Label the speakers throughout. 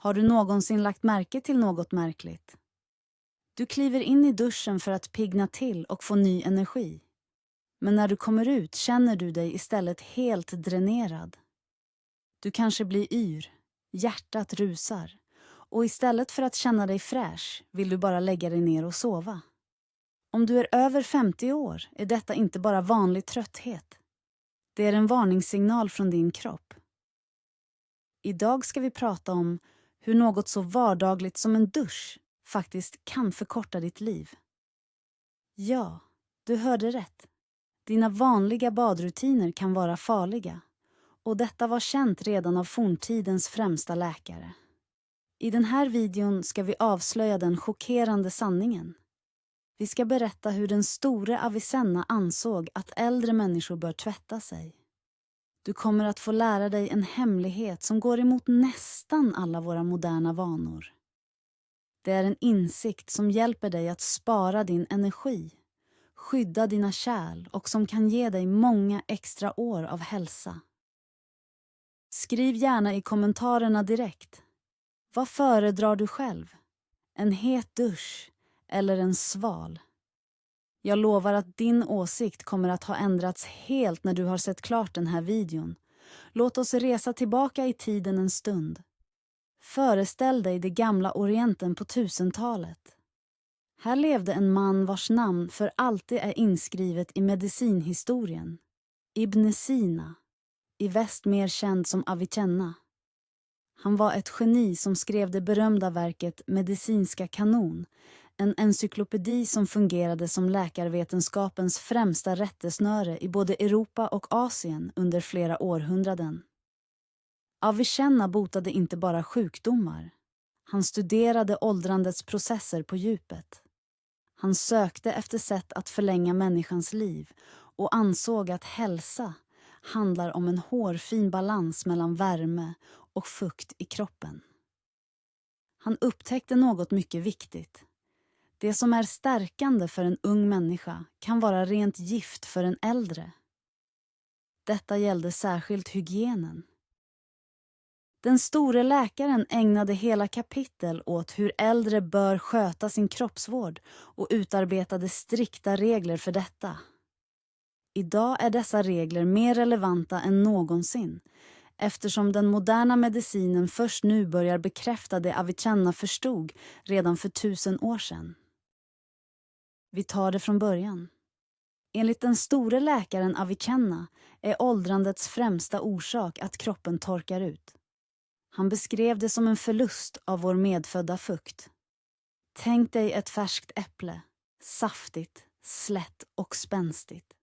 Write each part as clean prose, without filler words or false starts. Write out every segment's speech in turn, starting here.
Speaker 1: Har du någonsin lagt märke till något märkligt? Du kliver in i duschen för att pigna till och få ny energi. Men när du kommer ut känner du dig istället helt dränerad. Du kanske blir yr, hjärtat rusar och istället för att känna dig fräsch vill du bara lägga dig ner och sova. Om du är över 50 år är detta inte bara vanlig trötthet. Det är en varningssignal från din kropp. Idag ska vi prata om hur något så vardagligt som en dusch faktiskt kan förkorta ditt liv. Ja, du hörde rätt. Dina vanliga badrutiner kan vara farliga. Och detta var känt redan av forntidens främsta läkare. I den här videon ska vi avslöja den chockerande sanningen. Vi ska berätta hur den store Avicenna ansåg att äldre människor bör tvätta sig. Du kommer att få lära dig en hemlighet som går emot nästan alla våra moderna vanor. Det är en insikt som hjälper dig att spara din energi, skydda dina kärl och som kan ge dig många extra år av hälsa. Skriv gärna i kommentarerna direkt. Vad föredrar du själv? En het dusch eller en sval? Jag lovar att din åsikt kommer att ha ändrats helt när du har sett klart den här videon. Låt oss resa tillbaka i tiden en stund. Föreställ dig det gamla Orienten på 1000-talet. Här levde en man vars namn för alltid är inskrivet i medicinhistorien. Ibn Sina, i väst mer känd som Avicenna. Han var ett geni som skrev det berömda verket Medicinska kanon, en encyklopedi som fungerade som läkarvetenskapens främsta rättesnöre i både Europa och Asien under flera århundraden. Avicenna botade inte bara sjukdomar. Han studerade åldrandets processer på djupet. Han sökte efter sätt att förlänga människans liv och ansåg att hälsa handlar om en hårfin balans mellan värme och fukt i kroppen. Han upptäckte något mycket viktigt. Det som är stärkande för en ung människa kan vara rent gift för en äldre. Detta gällde särskilt hygienen. Den store läkaren ägnade hela kapitel åt hur äldre bör sköta sin kroppsvård och utarbetade strikta regler för detta. Idag är dessa regler mer relevanta än någonsin, eftersom den moderna medicinen först nu börjar bekräfta det Avicenna förstod redan för 1000 år sedan. Vi tar det från början. Enligt den store läkaren Avicenna är åldrandets främsta orsak att kroppen torkar ut. Han beskrev det som en förlust av vår medfödda fukt. Tänk dig ett färskt äpple, saftigt, slätt och spänstigt.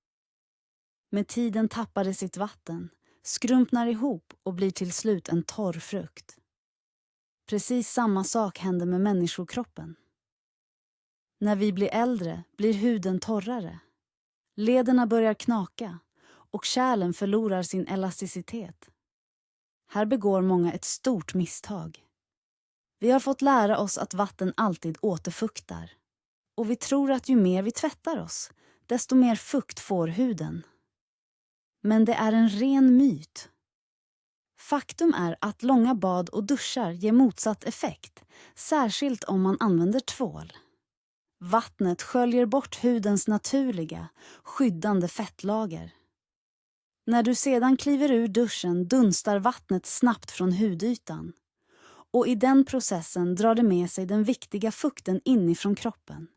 Speaker 1: Med tiden tappar det sitt vatten, skrumpnar ihop och blir till slut en torr frukt. Precis samma sak händer med människokroppen. När vi blir äldre blir huden torrare. Lederna börjar knaka och kärlen förlorar sin elasticitet. Här begår många ett stort misstag. Vi har fått lära oss att vatten alltid återfuktar. Och vi tror att ju mer vi tvättar oss, desto mer fukt får huden. Men det är en ren myt. Faktum är att långa bad och duschar ger motsatt effekt, särskilt om man använder tvål. Vattnet sköljer bort hudens naturliga, skyddande fettlager. När du sedan kliver ur duschen dunstar vattnet snabbt från hudytan. Och i den processen drar det med sig den viktiga fukten inifrån kroppen.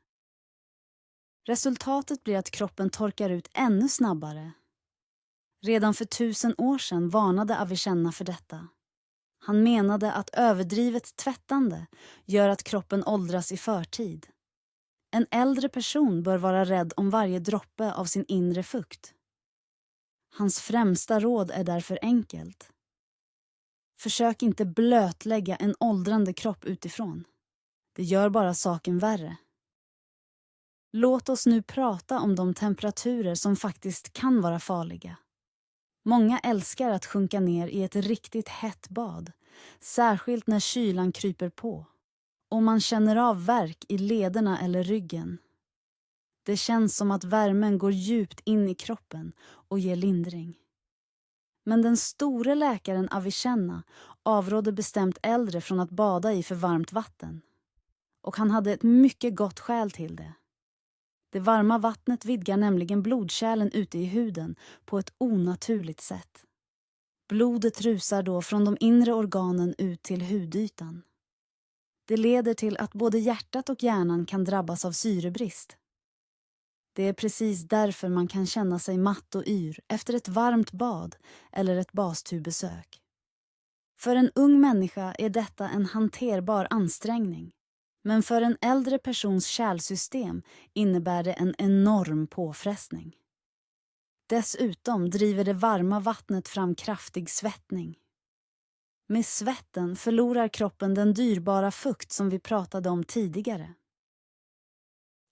Speaker 1: Resultatet blir att kroppen torkar ut ännu snabbare. Redan för 1000 år sedan varnade Avicenna för detta. Han menade att överdrivet tvättande gör att kroppen åldras i förtid. En äldre person bör vara rädd om varje droppe av sin inre fukt. Hans främsta råd är därför enkelt. Försök inte blötlägga en åldrande kropp utifrån. Det gör bara saken värre. Låt oss nu prata om de temperaturer som faktiskt kan vara farliga. Många älskar att sjunka ner i ett riktigt hett bad, särskilt när kylan kryper på. Och man känner av värk i lederna eller ryggen. Det känns som att värmen går djupt in i kroppen och ger lindring. Men den store läkaren Avicenna avrådde bestämt äldre från att bada i för varmt vatten. Och han hade ett mycket gott skäl till det. Det varma vattnet vidgar nämligen blodkärlen ute i huden på ett onaturligt sätt. Blodet rusar då från de inre organen ut till hudytan. Det leder till att både hjärtat och hjärnan kan drabbas av syrebrist. Det är precis därför man kan känna sig matt och yr efter ett varmt bad eller ett bastubbesök. För en ung människa är detta en hanterbar ansträngning. Men för en äldre persons kärlsystem innebär det en enorm påfrestning. Dessutom driver det varma vattnet fram kraftig svettning. Med svetten förlorar kroppen den dyrbara fukt som vi pratade om tidigare.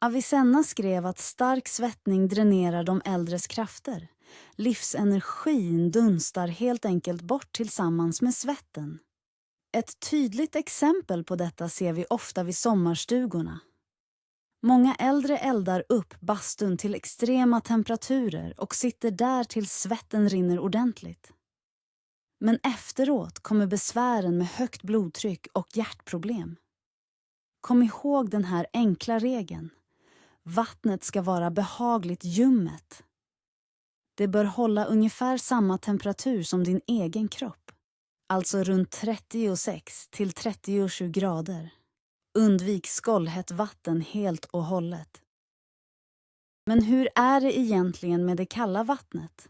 Speaker 1: Avicenna skrev att stark svettning dränerar de äldres krafter. Livsenergin dunstar helt enkelt bort tillsammans med svetten. Ett tydligt exempel på detta ser vi ofta vid sommarstugorna. Många äldre eldar upp bastun till extrema temperaturer och sitter där tills svetten rinner ordentligt. Men efteråt kommer besvären med högt blodtryck och hjärtproblem. Kom ihåg den här enkla regeln. Vattnet ska vara behagligt ljummet. Det bör hålla ungefär samma temperatur som din egen kropp. Alltså runt 36 till 37 grader. Undvik skållhett vatten helt och hållet. Men hur är det egentligen med det kalla vattnet?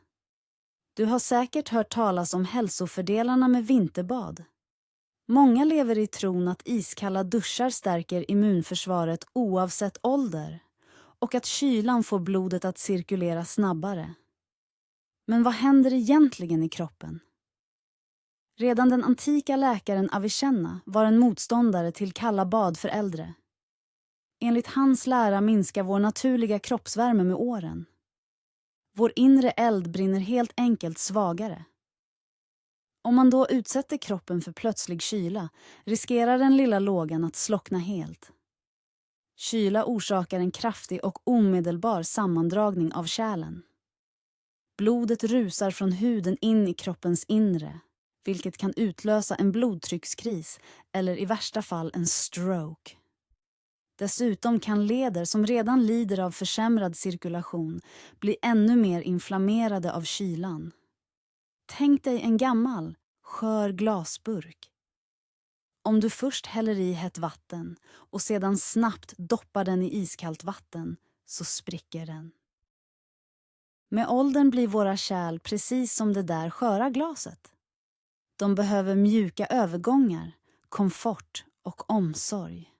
Speaker 1: Du har säkert hört talas om hälsofördelarna med vinterbad. Många lever i tron att iskalla duschar stärker immunförsvaret oavsett ålder och att kylan får blodet att cirkulera snabbare. Men vad händer egentligen i kroppen? Redan den antika läkaren Avicenna var en motståndare till kalla bad för äldre. Enligt hans lära minskar vår naturliga kroppsvärme med åren. Vår inre eld brinner helt enkelt svagare. Om man då utsätter kroppen för plötslig kyla riskerar den lilla lågan att slockna helt. Kyla orsakar en kraftig och omedelbar sammandragning av kärlen. Blodet rusar från huden in i kroppens inre, vilket kan utlösa en blodtryckskris eller i värsta fall en stroke. Dessutom kan leder som redan lider av försämrad cirkulation bli ännu mer inflammerade av kylan. Tänk dig en gammal, skör glasburk. Om du först häller i hett vatten och sedan snabbt doppar den i iskallt vatten så spricker den. Med åldern blir våra kärl precis som det där sköra glaset. De behöver mjuka övergångar, komfort och omsorg.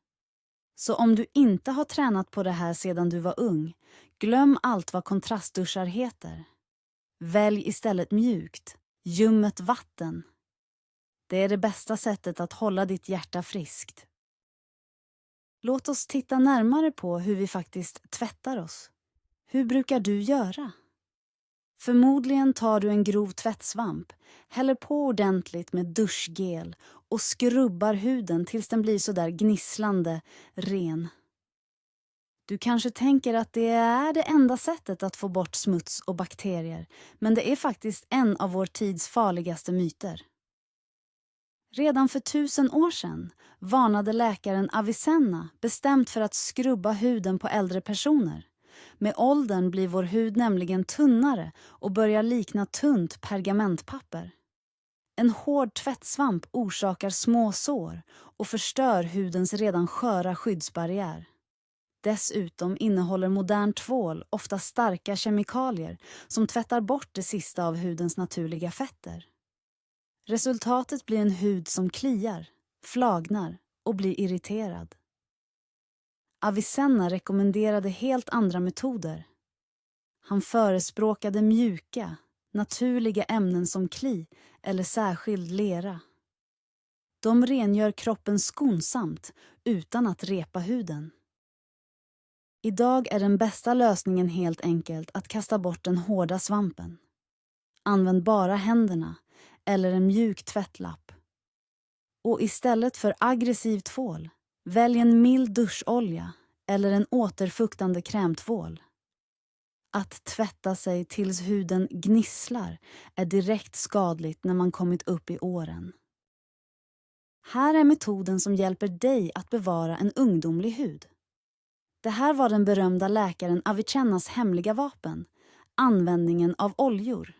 Speaker 1: Så om du inte har tränat på det här sedan du var ung, glöm allt vad kontrastduschar heter. Välj istället mjukt, ljummet vatten. Det är det bästa sättet att hålla ditt hjärta friskt. Låt oss titta närmare på hur vi faktiskt tvättar oss. Hur brukar du göra? Förmodligen tar du en grov tvättsvamp, häller på ordentligt med duschgel och skrubbar huden tills den blir så där gnisslande ren. Du kanske tänker att det är det enda sättet att få bort smuts och bakterier, men det är faktiskt en av vår tids farligaste myter. Redan för 1000 år sedan varnade läkaren Avicenna bestämt för att skrubba huden på äldre personer. Med åldern blir vår hud nämligen tunnare och börjar likna tunt pergamentpapper. En hård tvättsvamp orsakar små sår och förstör hudens redan sköra skyddsbarriär. Dessutom innehåller modern tvål ofta starka kemikalier som tvättar bort det sista av hudens naturliga fetter. Resultatet blir en hud som kliar, flagnar och blir irriterad. Avicenna rekommenderade helt andra metoder. Han förespråkade mjuka, naturliga ämnen som kli eller särskild lera. De rengör kroppen skonsamt utan att repa huden. Idag är den bästa lösningen helt enkelt att kasta bort den hårda svampen. Använd bara händerna eller en mjuk tvättlapp. Och istället för aggressiv tvål, välj en mild duscholja eller en återfuktande krämtvål. Att tvätta sig tills huden gnisslar är direkt skadligt när man kommit upp i åren. Här är metoden som hjälper dig att bevara en ungdomlig hud. Det här var den berömda läkaren Avicennas hemliga vapen, användningen av oljor.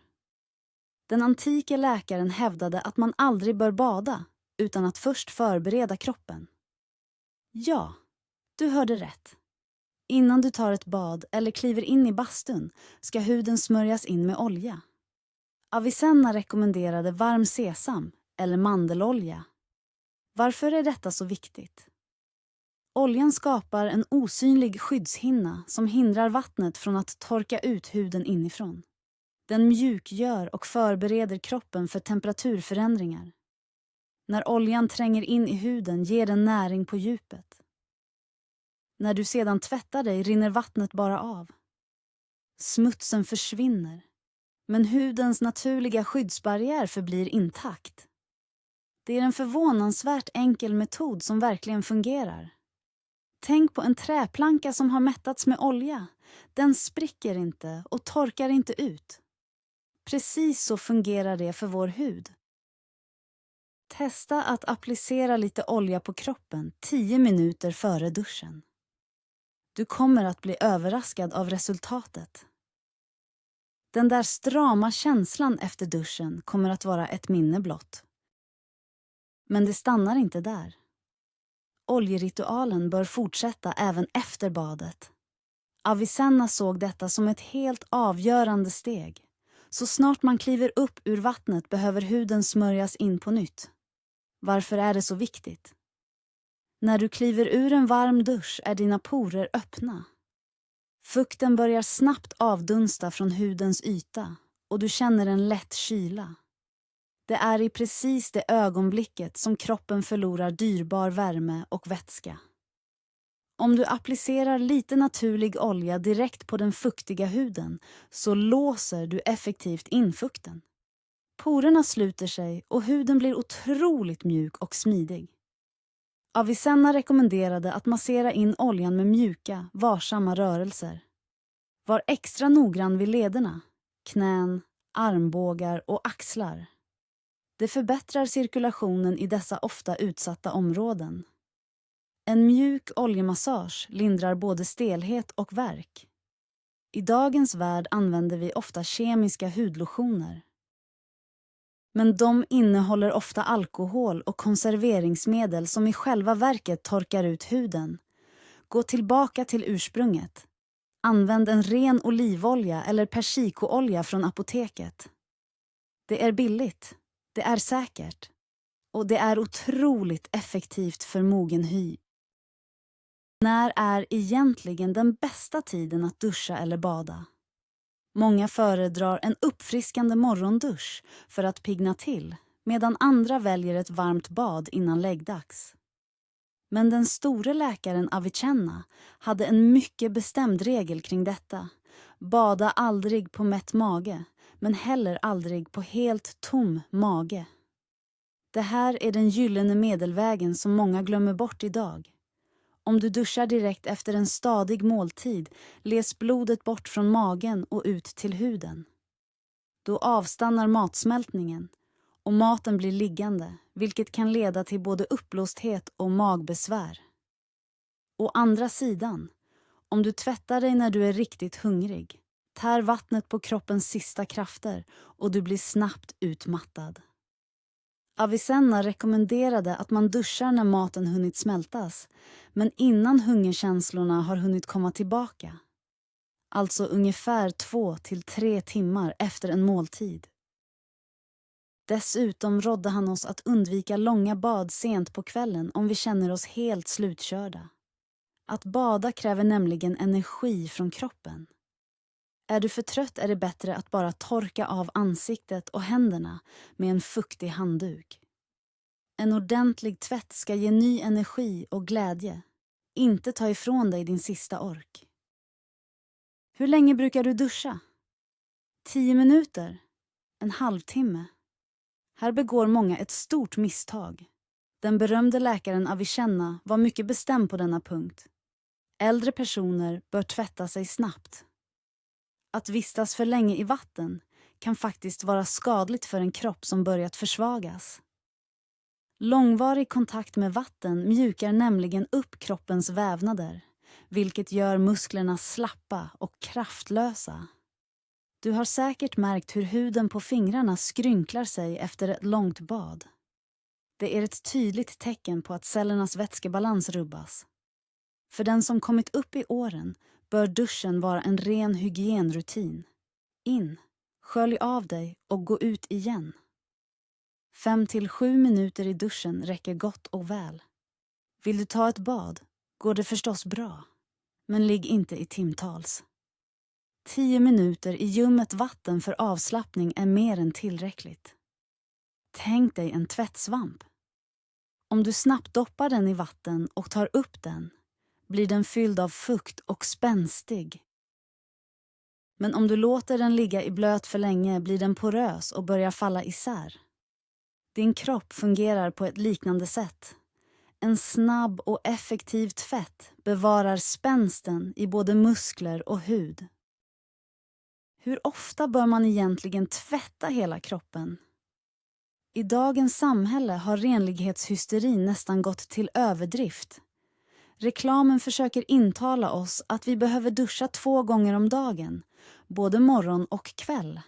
Speaker 1: Den antike läkaren hävdade att man aldrig bör bada utan att först förbereda kroppen. Ja, du hörde rätt. Innan du tar ett bad eller kliver in i bastun ska huden smörjas in med olja. Avicenna rekommenderade varm sesam eller mandelolja. Varför är detta så viktigt? Oljan skapar en osynlig skyddshinna som hindrar vattnet från att torka ut huden inifrån. Den mjukgör och förbereder kroppen för temperaturförändringar. När oljan tränger in i huden ger den näring på djupet. När du sedan tvättar dig rinner vattnet bara av. Smutsen försvinner, men hudens naturliga skyddsbarriär förblir intakt. Det är en förvånansvärt enkel metod som verkligen fungerar. Tänk på en träplanka som har mättats med olja. Den spricker inte och torkar inte ut. Precis så fungerar det för vår hud. Testa att applicera lite olja på kroppen 10 minuter före duschen. Du kommer att bli överraskad av resultatet. Den där strama känslan efter duschen kommer att vara ett minne blott. Men det stannar inte där. Oljeritualen bör fortsätta även efter badet. Avicenna såg detta som ett helt avgörande steg. Så snart man kliver upp ur vattnet behöver huden smörjas in på nytt. Varför är det så viktigt? När du kliver ur en varm dusch är dina porer öppna. Fukten börjar snabbt avdunsta från hudens yta och du känner en lätt kyla. Det är i precis det ögonblicket som kroppen förlorar dyrbar värme och vätska. Om du applicerar lite naturlig olja direkt på den fuktiga huden så låser du effektivt in fukten. Porerna sluter sig och huden blir otroligt mjuk och smidig. Avicenna rekommenderade att massera in oljan med mjuka, varsamma rörelser. Var extra noggrann vid lederna, knän, armbågar och axlar. Det förbättrar cirkulationen i dessa ofta utsatta områden. En mjuk oljemassage lindrar både stelhet och värk. I dagens värld använder vi ofta kemiska hudlotioner. Men de innehåller ofta alkohol och konserveringsmedel som i själva verket torkar ut huden. Gå tillbaka till ursprunget. Använd en ren olivolja eller persikoolja från apoteket. Det är billigt, det är säkert och det är otroligt effektivt för mogen hy. När är egentligen den bästa tiden att duscha eller bada? Många föredrar en uppfriskande morgondusch för att pigna till, medan andra väljer ett varmt bad innan läggdags. Men den store läkaren Avicenna hade en mycket bestämd regel kring detta. Bada aldrig på mätt mage, men heller aldrig på helt tom mage. Det här är den gyllene medelvägen som många glömmer bort idag. Om du duschar direkt efter en stadig måltid leds blodet bort från magen och ut till huden. Då avstannar matsmältningen och maten blir liggande, vilket kan leda till både uppblåsthet och magbesvär. Å andra sidan, om du tvättar dig när du är riktigt hungrig, tär vattnet på kroppens sista krafter och du blir snabbt utmattad. Avicenna rekommenderade att man duschar när maten hunnit smältas, men innan hungerkänslorna har hunnit komma tillbaka. Alltså ungefär 2 till 3 timmar efter en måltid. Dessutom rådde han oss att undvika långa bad sent på kvällen om vi känner oss helt slutkörda. Att bada kräver nämligen energi från kroppen. Är du för trött är det bättre att bara torka av ansiktet och händerna med en fuktig handduk. En ordentlig tvätt ska ge ny energi och glädje, inte ta ifrån dig din sista ork. Hur länge brukar du duscha? 10 minuter? En halvtimme? Här begår många ett stort misstag. Den berömde läkaren Avicenna var mycket bestämd på denna punkt. Äldre personer bör tvätta sig snabbt. Att vistas för länge i vatten kan faktiskt vara skadligt för en kropp som börjat försvagas. Långvarig kontakt med vatten mjukar nämligen upp kroppens vävnader, vilket gör musklerna slappa och kraftlösa. Du har säkert märkt hur huden på fingrarna skrynklar sig efter ett långt bad. Det är ett tydligt tecken på att cellernas vätskebalans rubbas. För den som kommit upp i åren bör duschen vara en ren hygienrutin. In, skölj av dig och gå ut igen. 5 till 7 minuter i duschen räcker gott och väl. Vill du ta ett bad går det förstås bra, men ligg inte i timtals. 10 minuter i ljummet vatten för avslappning är mer än tillräckligt. Tänk dig en tvättsvamp. Om du snabbt doppar den i vatten och tar upp den, blir den fylld av fukt och spänstig. Men om du låter den ligga i blöt för länge blir den porös och börjar falla isär. Din kropp fungerar på ett liknande sätt. En snabb och effektiv tvätt bevarar spänsten i både muskler och hud. Hur ofta bör man egentligen tvätta hela kroppen? I dagens samhälle har renlighetshysterin nästan gått till överdrift. Reklamen försöker intala oss att vi behöver duscha 2 gånger om dagen, både morgon och kväll.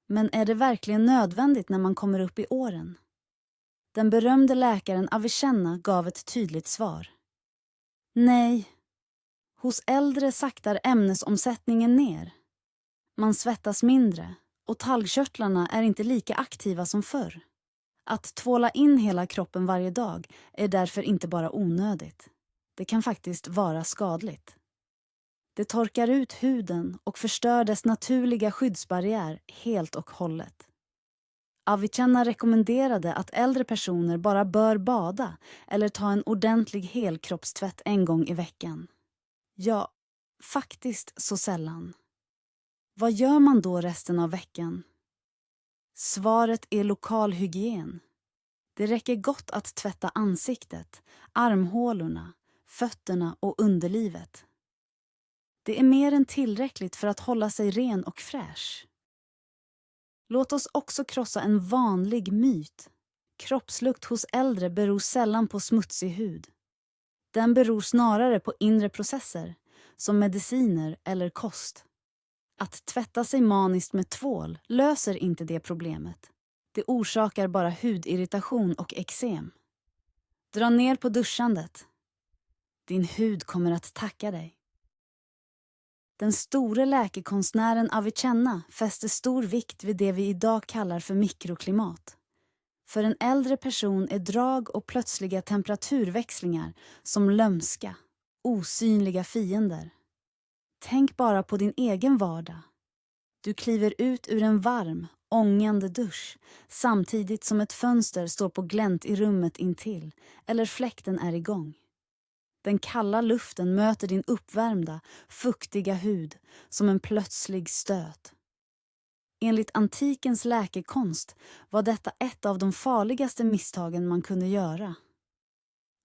Speaker 1: Men är det verkligen nödvändigt när man kommer upp i åren? Den berömde läkaren Avicenna gav ett tydligt svar. Nej. Hos äldre saktar ämnesomsättningen ner. Man svettas mindre och talgkörtlarna är inte lika aktiva som förr. Att tvåla in hela kroppen varje dag är därför inte bara onödigt. Det kan faktiskt vara skadligt. Det torkar ut huden och förstör dess naturliga skyddsbarriär helt och hållet. Avicenna rekommenderade att äldre personer bara bör bada eller ta en ordentlig helkroppstvätt en gång i veckan. Ja, faktiskt så sällan. Vad gör man då resten av veckan? Svaret är lokal hygien. Det räcker gott att tvätta ansiktet, armhålorna, fötterna och underlivet. Det är mer än tillräckligt för att hålla sig ren och fräsch. Låt oss också krossa en vanlig myt. Kroppslukt hos äldre beror sällan på smutsig hud. Den beror snarare på inre processer, som mediciner eller kost. Att tvätta sig maniskt med tvål löser inte det problemet. Det orsakar bara hudirritation och eksem. Dra ner på duschandet. Din hud kommer att tacka dig. Den store läkekonstnären Avicenna fäster stor vikt vid det vi idag kallar för mikroklimat. För en äldre person är drag och plötsliga temperaturväxlingar som lömska, osynliga fiender. Tänk bara på din egen vardag. Du kliver ut ur en varm, ångande dusch samtidigt som ett fönster står på glänt i rummet intill eller fläkten är igång. Den kalla luften möter din uppvärmda, fuktiga hud som en plötslig stöt. Enligt antikens läkekonst var detta ett av de farligaste misstagen man kunde göra.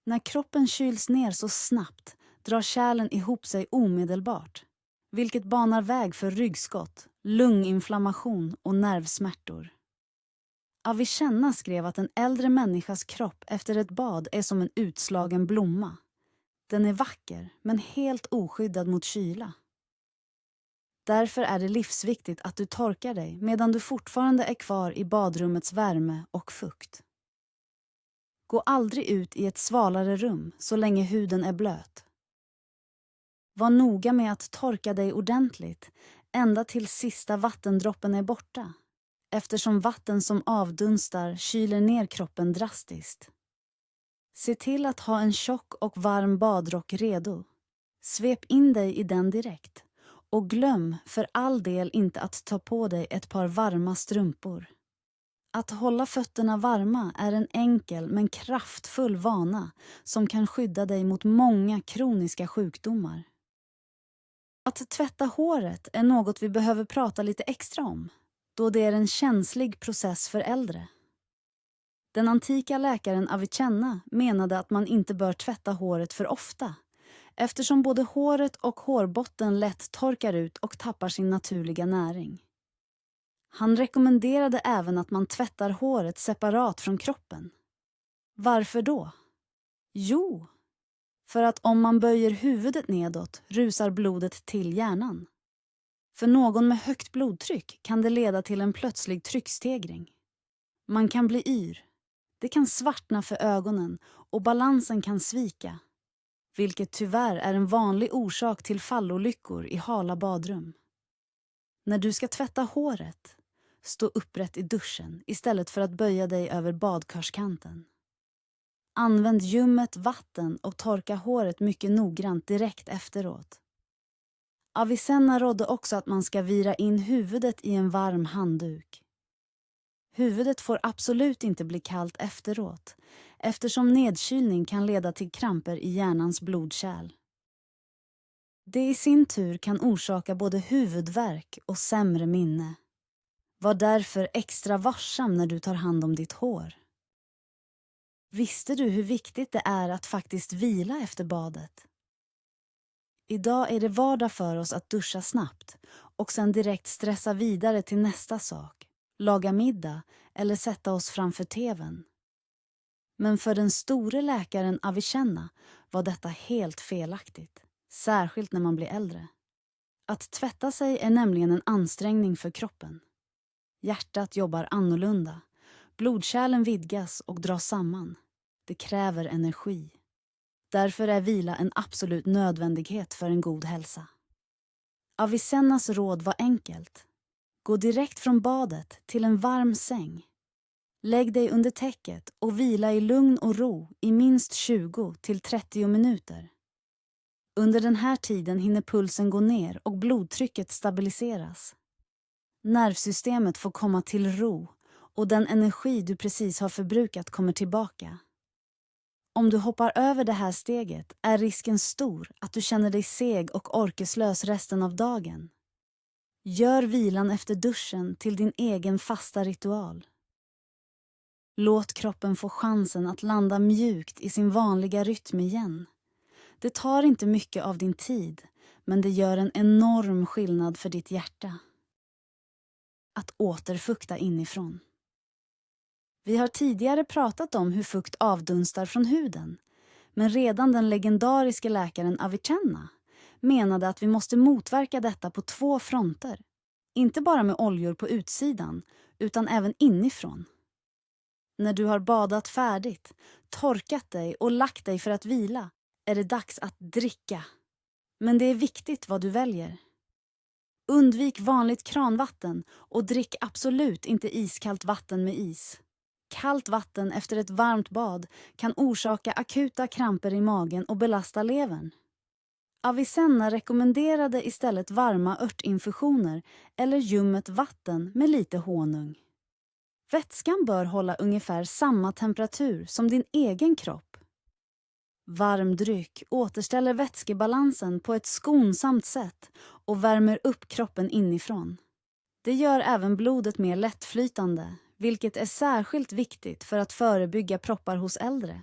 Speaker 1: När kroppen kyls ner så snabbt drar kärlen ihop sig omedelbart, vilket banar väg för ryggskott, lunginflammation och nervsmärtor. Avicenna skrev att en äldre människas kropp efter ett bad är som en utslagen blomma. Den är vacker, men helt oskyddad mot kyla. Därför är det livsviktigt att du torkar dig medan du fortfarande är kvar i badrummets värme och fukt. Gå aldrig ut i ett svalare rum så länge huden är blöt. Var noga med att torka dig ordentligt ända till sista vattendroppen är borta, eftersom vatten som avdunstar kyler ner kroppen drastiskt. Se till att ha en tjock och varm badrock redo. Svep in dig i den direkt. Och glöm för all del inte att ta på dig ett par varma strumpor. Att hålla fötterna varma är en enkel men kraftfull vana som kan skydda dig mot många kroniska sjukdomar. Att tvätta håret är något vi behöver prata lite extra om, då det är en känslig process för äldre. Den antika läkaren Avicenna menade att man inte bör tvätta håret för ofta, eftersom både håret och hårbotten lätt torkar ut och tappar sin naturliga näring. Han rekommenderade även att man tvättar håret separat från kroppen. Varför då? Jo, för att om man böjer huvudet nedåt rusar blodet till hjärnan. För någon med högt blodtryck kan det leda till en plötslig tryckstegring. Man kan bli yr, det kan svartna för ögonen och balansen kan svika, vilket tyvärr är en vanlig orsak till fallolyckor i hala badrum. När du ska tvätta håret, stå upprätt i duschen istället för att böja dig över badkarskanten. Använd ljummet vatten och torka håret mycket noggrant direkt efteråt. Avicenna rådde också att man ska vira in huvudet i en varm handduk. Huvudet får absolut inte bli kallt efteråt, eftersom nedkylning kan leda till kramper i hjärnans blodkärl. Det i sin tur kan orsaka både huvudvärk och sämre minne. Var därför extra varsam när du tar hand om ditt hår. Visste du hur viktigt det är att faktiskt vila efter badet? Idag är det vardag för oss att duscha snabbt och sen direkt stressa vidare till nästa sak, laga middag eller sätta oss framför tvn. Men för den store läkaren Avicenna var detta helt felaktigt, särskilt när man blir äldre. Att tvätta sig är nämligen en ansträngning för kroppen. Hjärtat jobbar annorlunda, blodkärlen vidgas och dras samman. Det kräver energi. Därför är vila en absolut nödvändighet för en god hälsa. Avicennas råd var enkelt. Gå direkt från badet till en varm säng. Lägg dig under täcket och vila i lugn och ro i minst 20 till 30 minuter. Under den här tiden hinner pulsen gå ner och blodtrycket stabiliseras. Nervsystemet får komma till ro och den energi du precis har förbrukat kommer tillbaka. Om du hoppar över det här steget är risken stor att du känner dig seg och orkeslös resten av dagen. Gör vilan efter duschen till din egen fasta ritual. Låt kroppen få chansen att landa mjukt i sin vanliga rytm igen. Det tar inte mycket av din tid, men det gör en enorm skillnad för ditt hjärta. Att återfukta inifrån. Vi har tidigare pratat om hur fukt avdunstar från huden, men redan den legendariska läkaren Avicenna menade att vi måste motverka detta på 2 fronter. Inte bara med oljor på utsidan, utan även inifrån. När du har badat färdigt, torkat dig och lagt dig för att vila, är det dags att dricka. Men det är viktigt vad du väljer. Undvik vanligt kranvatten och drick absolut inte iskallt vatten med is. Kallt vatten efter ett varmt bad kan orsaka akuta kramper i magen och belasta levern. Avicenna rekommenderade istället varma örtinfusioner eller ljummet vatten med lite honung. Vätskan bör hålla ungefär samma temperatur som din egen kropp. Varm dryck återställer vätskebalansen på ett skonsamt sätt och värmer upp kroppen inifrån. Det gör även blodet mer lättflytande, vilket är särskilt viktigt för att förebygga proppar hos äldre.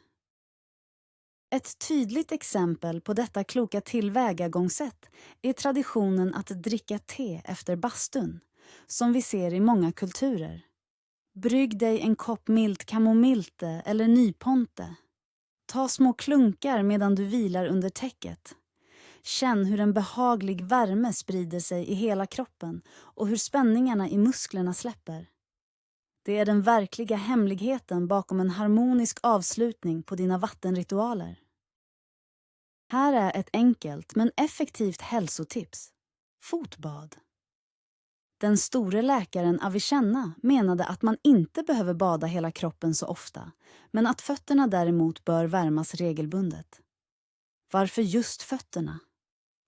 Speaker 1: Ett tydligt exempel på detta kloka tillvägagångssätt är traditionen att dricka te efter bastun, som vi ser i många kulturer. Brygg dig en kopp milt kamomilte eller nyponte. Ta små klunkar medan du vilar under täcket. Känn hur en behaglig värme sprider sig i hela kroppen och hur spänningarna i musklerna släpper. Det är den verkliga hemligheten bakom en harmonisk avslutning på dina vattenritualer. Här är ett enkelt men effektivt hälsotips. Fotbad. Den store läkaren Avicenna menade att man inte behöver bada hela kroppen så ofta, men att fötterna däremot bör värmas regelbundet. Varför just fötterna?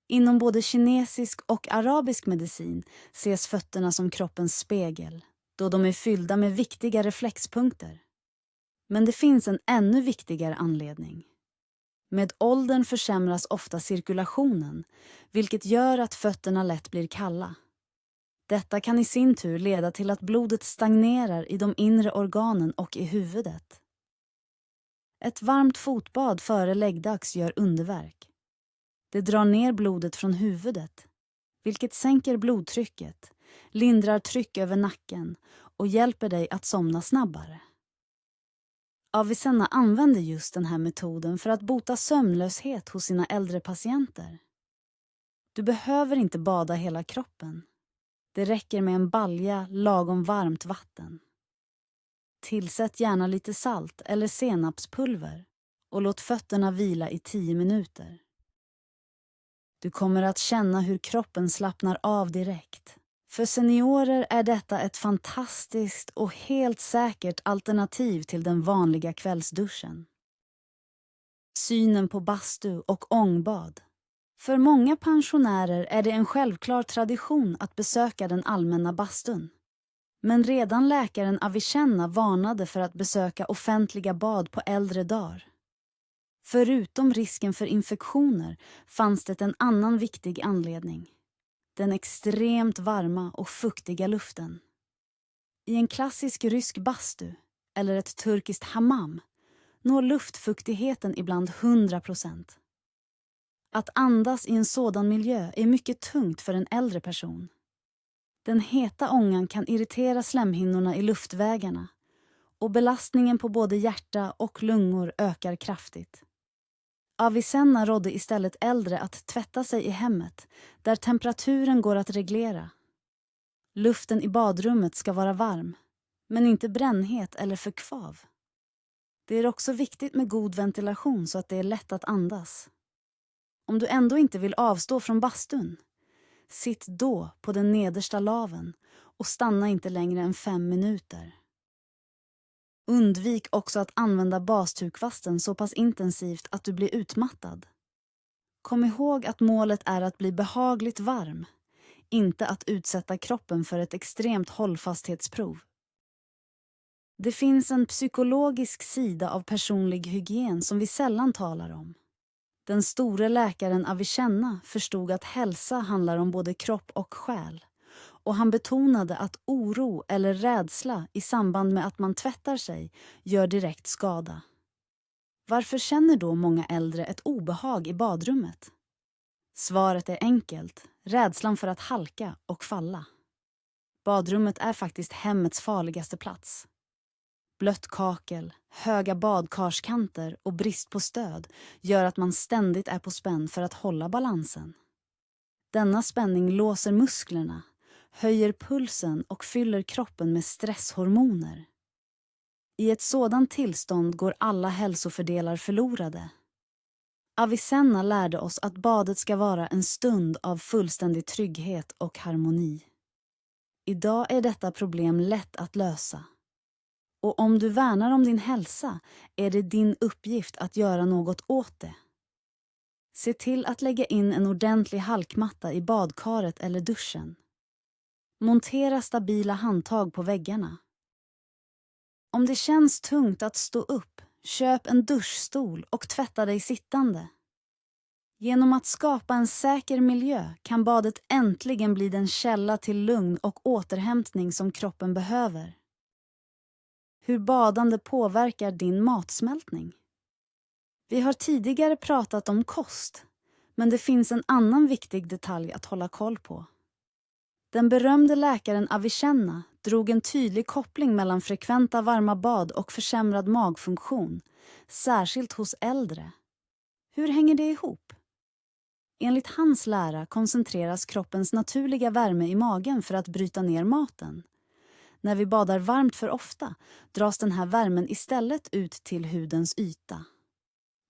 Speaker 1: Inom både kinesisk och arabisk medicin ses fötterna som kroppens spegel, då de är fyllda med viktiga reflexpunkter. Men det finns en ännu viktigare anledning. Med åldern försämras ofta cirkulationen, vilket gör att fötterna lätt blir kalla. Detta kan i sin tur leda till att blodet stagnerar i de inre organen och i huvudet. Ett varmt fotbad före läggdags gör underverk. Det drar ner blodet från huvudet, vilket sänker blodtrycket, lindrar tryck över nacken och hjälper dig att somna snabbare. Avicenna använder just den här metoden för att bota sömnlöshet hos sina äldre patienter. Du behöver inte bada hela kroppen. Det räcker med en balja lagom varmt vatten. Tillsätt gärna lite salt eller senapspulver och låt fötterna vila i 10 minuter. Du kommer att känna hur kroppen slappnar av direkt. För seniorer är detta ett fantastiskt och helt säkert alternativ till den vanliga kvällsduschen. Synen på bastu och ångbad. För många pensionärer är det en självklar tradition att besöka den allmänna bastun. Men redan läkaren Avicenna varnade för att besöka offentliga bad på äldre dagar. Förutom risken för infektioner fanns det en annan viktig anledning. Den extremt varma och fuktiga luften. I en klassisk rysk bastu, eller ett turkiskt hammam, når luftfuktigheten ibland 100%. Att andas i en sådan miljö är mycket tungt för en äldre person. Den heta ångan kan irritera slemhinnorna i luftvägarna och belastningen på både hjärta och lungor ökar kraftigt. Avicenna rådde istället äldre att tvätta sig i hemmet, där temperaturen går att reglera. Luften i badrummet ska vara varm, men inte brännhet eller för kvav. Det är också viktigt med god ventilation så att det är lätt att andas. Om du ändå inte vill avstå från bastun, sitt då på den nedersta laven och stanna inte längre än 5 minuter. Undvik också att använda bastukvasten så pass intensivt att du blir utmattad. Kom ihåg att målet är att bli behagligt varm, inte att utsätta kroppen för ett extremt hållfasthetsprov. Det finns en psykologisk sida av personlig hygien som vi sällan talar om. Den store läkaren Avicenna förstod att hälsa handlar om både kropp och själ, och han betonade att oro eller rädsla i samband med att man tvättar sig gör direkt skada. Varför känner då många äldre ett obehag i badrummet? Svaret är enkelt, rädslan för att halka och falla. Badrummet är faktiskt hemmets farligaste plats. Blött kakel, höga badkarskanter och brist på stöd gör att man ständigt är på spänn för att hålla balansen. Denna spänning låser musklerna, höjer pulsen och fyller kroppen med stresshormoner. I ett sådant tillstånd går alla hälsofördelar förlorade. Avicenna lärde oss att badet ska vara en stund av fullständig trygghet och harmoni. Idag är detta problem lätt att lösa. Och om du värnar om din hälsa är det din uppgift att göra något åt det. Se till att lägga in en ordentlig halkmatta i badkaret eller duschen. Montera stabila handtag på väggarna. Om det känns tungt att stå upp, köp en duschstol och tvätta dig sittande. Genom att skapa en säker miljö kan badet äntligen bli den källa till lugn och återhämtning som kroppen behöver. Hur badande påverkar din matsmältning? Vi har tidigare pratat om kost, men det finns en annan viktig detalj att hålla koll på. Den berömde läkaren Avicenna drog en tydlig koppling mellan frekventa varma bad och försämrad magfunktion, särskilt hos äldre. Hur hänger det ihop? Enligt hans lära koncentreras kroppens naturliga värme i magen för att bryta ner maten. När vi badar varmt för ofta dras den här värmen istället ut till hudens yta.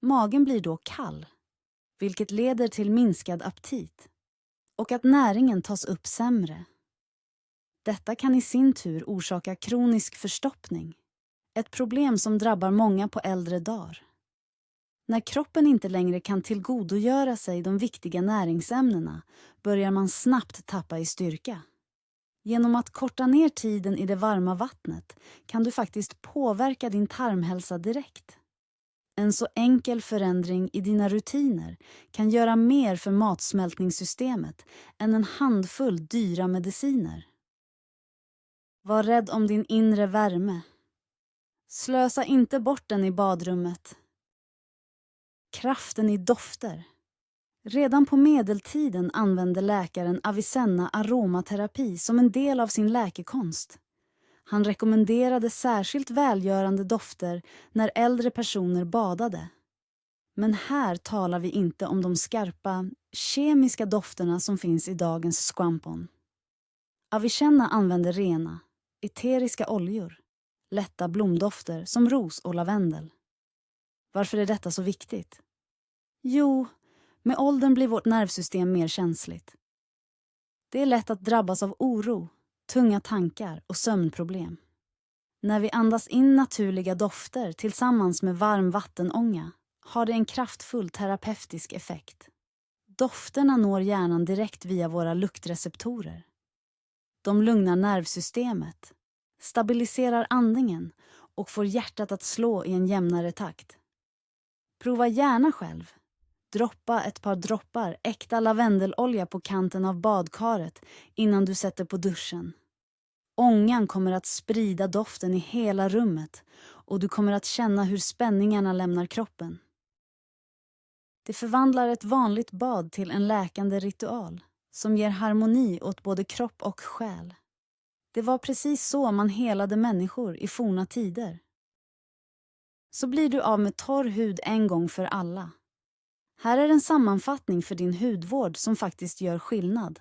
Speaker 1: Magen blir då kall, vilket leder till minskad aptit och att näringen tas upp sämre. Detta kan i sin tur orsaka kronisk förstoppning, ett problem som drabbar många på äldre dagar. När kroppen inte längre kan tillgodogöra sig de viktiga näringsämnena börjar man snabbt tappa i styrka. Genom att korta ner tiden i det varma vattnet kan du faktiskt påverka din tarmhälsa direkt. En så enkel förändring i dina rutiner kan göra mer för matsmältningssystemet än en handfull dyra mediciner. Var rädd om din inre värme. Slösa inte bort den i badrummet. Kraften i dofter. Redan på medeltiden använde läkaren Avicenna aromaterapi som en del av sin läkekonst. Han rekommenderade särskilt välgörande dofter när äldre personer badade. Men här talar vi inte om de skarpa, kemiska dofterna som finns i dagens squampon. Avicenna använde rena, eteriska oljor, lätta blomdofter som ros och lavendel. Varför är detta så viktigt? Jo, med åldern blir vårt nervsystem mer känsligt. Det är lätt att drabbas av oro, tunga tankar och sömnproblem. När vi andas in naturliga dofter tillsammans med varm vattenånga har det en kraftfull terapeutisk effekt. Dofterna når hjärnan direkt via våra luktreceptorer. De lugnar nervsystemet, stabiliserar andningen och får hjärtat att slå i en jämnare takt. Prova gärna själv. Droppa ett par droppar äkta lavendelolja på kanten av badkaret innan du sätter på duschen. Ångan kommer att sprida doften i hela rummet och du kommer att känna hur spänningarna lämnar kroppen. Det förvandlar ett vanligt bad till en läkande ritual som ger harmoni åt både kropp och själ. Det var precis så man helade människor i forna tider. Så blir du av med torr hud en gång för alla. Här är en sammanfattning för din hudvård som faktiskt gör skillnad.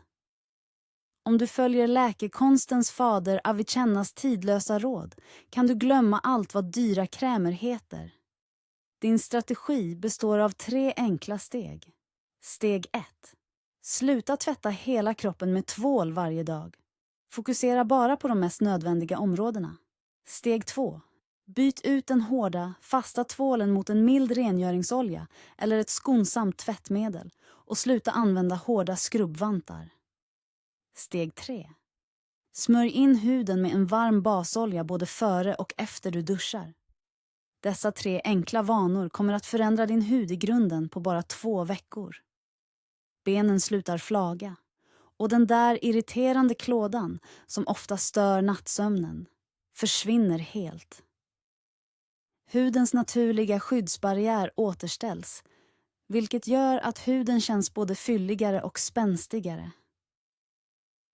Speaker 1: Om du följer läkekonstens fader Avicennas tidlösa råd kan du glömma allt vad dyra krämer heter. Din strategi består av 3 enkla steg. Steg 1. Sluta tvätta hela kroppen med tvål varje dag. Fokusera bara på de mest nödvändiga områdena. Steg 2. Byt ut den hårda, fasta tvålen mot en mild rengöringsolja eller ett skonsamt tvättmedel och sluta använda hårda skrubbvantar. Steg 3. Smörj in huden med en varm basolja både före och efter du duschar. Dessa 3 enkla vanor kommer att förändra din hud i grunden på bara 2 veckor. Benen slutar flaga och den där irriterande klådan som ofta stör nattsömnen försvinner helt. Hudens naturliga skyddsbarriär återställs, vilket gör att huden känns både fylligare och spänstigare.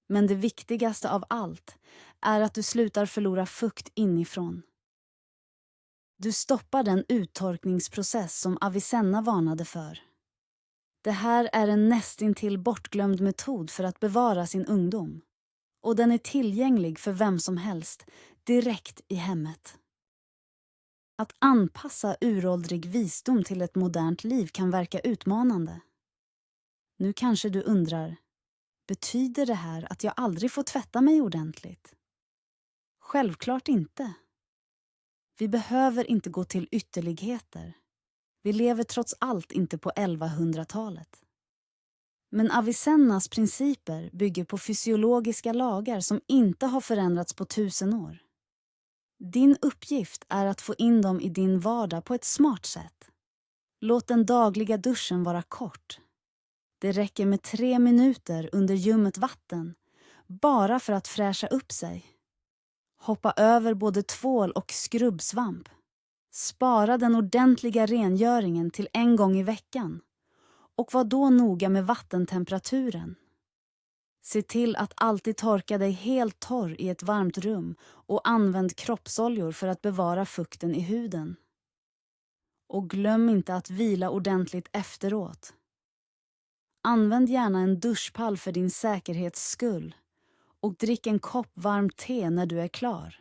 Speaker 1: Men det viktigaste av allt är att du slutar förlora fukt inifrån. Du stoppar den uttorkningsprocess som Avicenna varnade för. Det här är en nästintill bortglömd metod för att bevara sin ungdom. Och den är tillgänglig för vem som helst, direkt i hemmet. Att anpassa uråldrig visdom till ett modernt liv kan verka utmanande. Nu kanske du undrar, betyder det här att jag aldrig får tvätta mig ordentligt? Självklart inte. Vi behöver inte gå till ytterligheter. Vi lever trots allt inte på 1100-talet. Men Avicennas principer bygger på fysiologiska lagar som inte har förändrats på 1000 år. Din uppgift är att få in dem i din vardag på ett smart sätt. Låt den dagliga duschen vara kort. Det räcker med 3 minuter under ljummet vatten, bara för att fräscha upp sig. Hoppa över både tvål och skrubbsvamp. Spara den ordentliga rengöringen till 1 gång i veckan. Och var då noga med vattentemperaturen. Se till att alltid torka dig helt torr i ett varmt rum och använd kroppsoljor för att bevara fukten i huden. Och glöm inte att vila ordentligt efteråt. Använd gärna en duschpall för din säkerhets skull och drick en kopp varmt te när du är klar.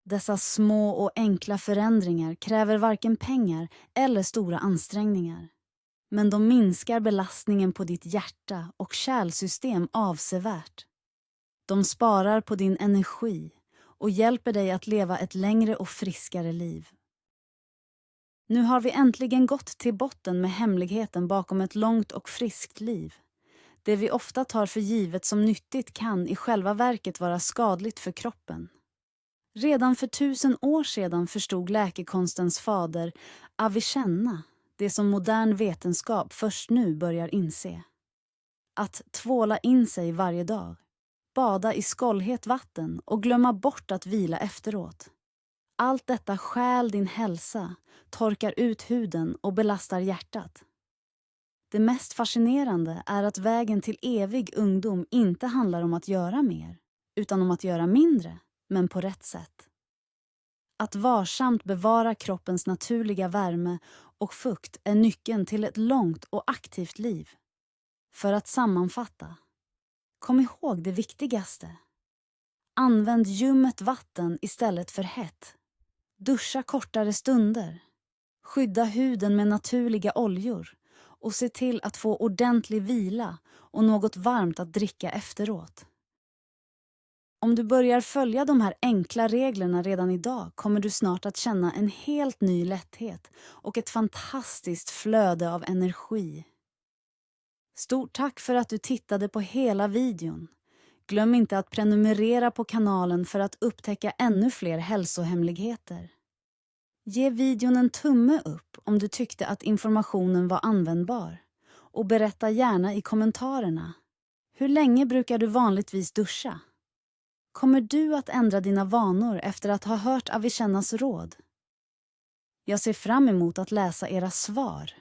Speaker 1: Dessa små och enkla förändringar kräver varken pengar eller stora ansträngningar. Men de minskar belastningen på ditt hjärta och kärlsystem avsevärt. De sparar på din energi och hjälper dig att leva ett längre och friskare liv. Nu har vi äntligen gått till botten med hemligheten bakom ett långt och friskt liv. Det vi ofta tar för givet som nyttigt kan i själva verket vara skadligt för kroppen. Redan för 1000 år sedan förstod läkekonstens fader Avicenna det som modern vetenskap först nu börjar inse. Att tvåla in sig varje dag, bada i skållhet vatten och glömma bort att vila efteråt. Allt detta stjäl din hälsa, torkar ut huden och belastar hjärtat. Det mest fascinerande är att vägen till evig ungdom inte handlar om att göra mer, utan om att göra mindre, men på rätt sätt. Att varsamt bevara kroppens naturliga värme och fukt är nyckeln till ett långt och aktivt liv. För att sammanfatta, kom ihåg det viktigaste. Använd ljummet vatten istället för hett. Duscha kortare stunder. Skydda huden med naturliga oljor och se till att få ordentlig vila och något varmt att dricka efteråt. Om du börjar följa de här enkla reglerna redan idag kommer du snart att känna en helt ny lätthet och ett fantastiskt flöde av energi. Stort tack för att du tittade på hela videon. Glöm inte att prenumerera på kanalen för att upptäcka ännu fler hälsohemligheter. Ge videon en tumme upp om du tyckte att informationen var användbar. Och berätta gärna i kommentarerna. Hur länge brukar du vanligtvis duscha? Kommer du att ändra dina vanor efter att ha hört Avicennas råd? Jag ser fram emot att läsa era svar.